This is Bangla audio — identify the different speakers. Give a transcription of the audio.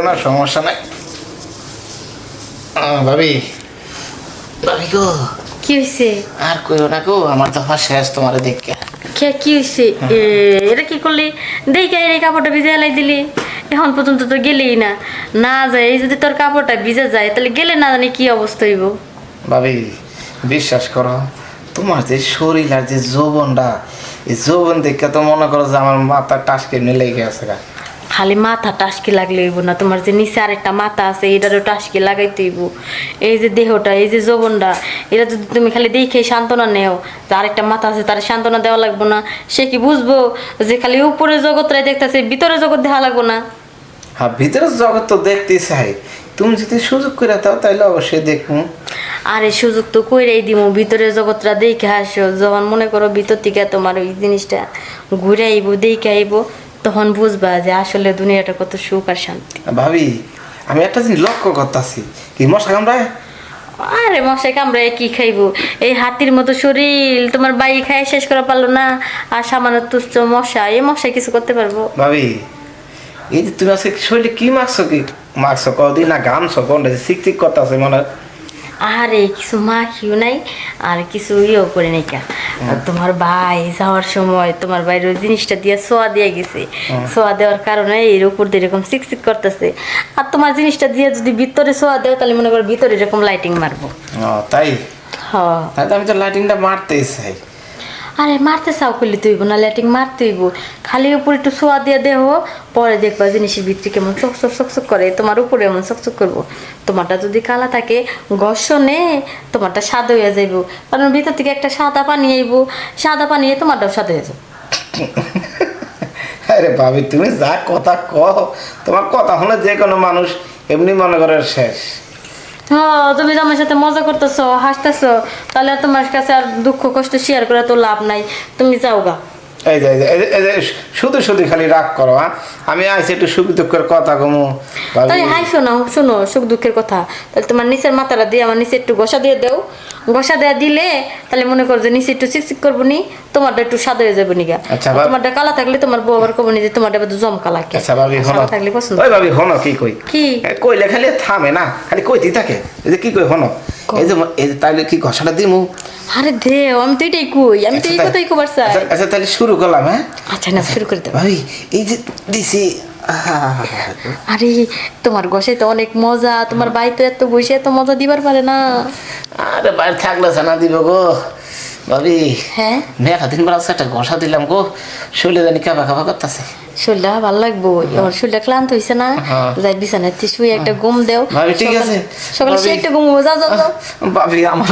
Speaker 1: না, সমস্যা নাই। ভাবি, ভাবি গো,
Speaker 2: কি হইছে?
Speaker 1: আর কইও না গো, আমার তো শেষ তোমারে দেখে।
Speaker 2: কি হইছে? এটা কি করলি? দেখে এই কাপড়টা ভিজে এলাই দিলি, এখন পর্যন্ত তো গেলেই না। না যায়, এই যদি তোর কাপড়টা ভিজে যায় তাহলে গেলে না জানি কি অবস্থা হইব।
Speaker 1: ভাবি বিশ্বাস করো, তোমার যে শরীর আর যে যৌবনটা, এই যৌবন দেখে তো মনে করো যে আমার মাথা টাসকে লেগে আছে গা।
Speaker 2: খালি মাথা টাসকি লাগলে হইব না, তোমার যে নিচে আরেকটা মাথা আছে এটারও টাসকি লাগাইতে হইব। এই যে দেহটা, এই যে যৌবনটা, এটা যদি তুমি খালি দেখে সান্ত্বনা নেও যে আরেকটা মাথা আছে, তার সান্ত্বনা দেওয়া লাগবো না, সে কি বুঝবো যে খালি উপরে জগৎটাই দেখতেছে, ভিতরে জগৎ দেখা লাগবো না?
Speaker 1: হ্যাঁ, ভিতরের জগৎ তো দেখতে চাই, তুমি যদি সুযোগ করে দাও তাহলে অবশ্যই দেখবো।
Speaker 2: আরে সুযোগ তো কইরাই দিমু, ভিতরের জগৎটা দেখে আসো। যখন মনে করো ভিতর থেকে তোমার ওই জিনিসটা ঘুরে আইব, দেখে আইব, তখন বুঝবা যে আসলে দুনিয়াটা কত সুখ আর শান্তি।
Speaker 1: ভাবি, আমি একটা জিনিস লক্ষ্য করতেছি, কি মশা কামড়ায়?
Speaker 2: আরে মশাই কামড়ায় কি খাইবো? এই হাতির মতো শরীর, তোমার বাই খাই শেষ করা পারলো না, আর সামান্য তুচ্ছ মশা, এই মশাই কিছু করতে পারবো?
Speaker 1: ভাবি, এই যে তুমি আজকে শরীরে কি মাখছো, কি মাখছো কদিন না গামছো, কোনটা চিক করতেছে মনে হয়?
Speaker 2: আরে কিছু মাখিও নাই, আর কিছু ইয়েও করে নাই কা। তোমার ভাই যাওয়ার সময় তোমার ভাইয়ের ওই জিনিসটা দিয়ে ছোঁয়া দিয়ে গেছে, ছোঁয়া দেওয়ার কারণে এর উপর দিয়ে এরকম চিকচিক করতেছে। আর তোমার জিনিসটা দিয়ে যদি ভিতরে ছোঁয়া দেও তাহলে মনে করো ভিতরে এরকম লাইটিং মারবো।
Speaker 1: তাই?
Speaker 2: হ্যাঁ,
Speaker 1: তাই তো আমি তো লাইটিংটা মারতেই চাই।
Speaker 2: আরে মারতে চাও করলে তুইব না, লাইটিং মারতে হইব। খালি উপরে একটু ছোঁয়া দিয়ে দেহ, পরে দেখবা জিনিসের ভিতরে কেমন চকচক চকচক করে, তোমার উপরে এমন চকচক করবো। তোমারটা যদি কালা থাকে ঘর্ষণে তোমারটা সাদা হয়ে যাইব, কারণ ভিতর থেকে একটা সাদা পানি আইব, সাদা পানি তোমারটাও সাদা হয়ে যাবে।
Speaker 1: আরে ভাবি, তুমি যা কথা কও, তোমার কথা হলে যে কোনো মানুষ এমনি মনে করে শেষ।
Speaker 2: হ্যাঁ, তুমি তো আমার সাথে মজা করতেছো, হাসতেছো, তাহলে আর তোমার কাছে আর দুঃখ কষ্ট শেয়ার করে তো লাভ নাই, তুমি যাও গা।
Speaker 1: এই যে শুধু শুধু খালি রাগ করো। হ্যাঁ, আমি আইসি একটু সুখ দুঃখের কথা কমু।
Speaker 2: তাই হাই শোনো শোনো, সুখ দুঃখের কথা, তাহলে তোমার নিচের মাথাটা দিয়ে আমার নিচে একটু ঘষা দিয়ে দাও। ঘষা দেওয়া দিলে তাহলে মনে করো যে নিচে একটু চিকচিক করবো নি, তোমারটা একটু সাদা হয়ে যাবে নিগা।
Speaker 1: আচ্ছা,
Speaker 2: তোমারটা কালা থাকলে তোমার বউ আবার কবো নি যে তোমারটা একটু জমকালা।
Speaker 1: আচ্ছা ভাবি, হনো
Speaker 2: থাকলে পছন্দ।
Speaker 1: ওই ভাবি, হনো কি কই?
Speaker 2: কি
Speaker 1: কইলে খালি থামে না, খালি কইতেই থাকে। এই যে কি কই, হনো এই যে তাইলে কি ঘষাটা দিমু?
Speaker 2: আরে দেও, আমি তো এটাই কই, আমি তো এই কথাই কবার চাই।
Speaker 1: আচ্ছা তাহলে শুরু করলাম। হ্যাঁ
Speaker 2: আচ্ছা না, শুরু করে দেবো।
Speaker 1: ভাবি, এই যে দিছি।
Speaker 2: আরে তোমার গোসাই তো অনেক মজা, তোমার বাই তো এত বসে এত মজা দিবার পারে না।
Speaker 1: আরে বাইরে থাকলে ছানা দিব গো ভাবি।
Speaker 2: হ্যাঁ,
Speaker 1: মেলা দিন পর একটা ঘষা দিলাম গো, শরীরে জানি কাবা কাবা করতেছে।
Speaker 2: শরীরটা ভালো লাগবো, ওর শরীরটা ক্লান্ত হয়েছে না, যাই বিছানাতে শুয়ে একটা ঘুম দেও।
Speaker 1: ভাবি ঠিক আছে,
Speaker 2: সকালে সে একটা ঘুম, যাও যাও যাও।
Speaker 1: ভাবি আমার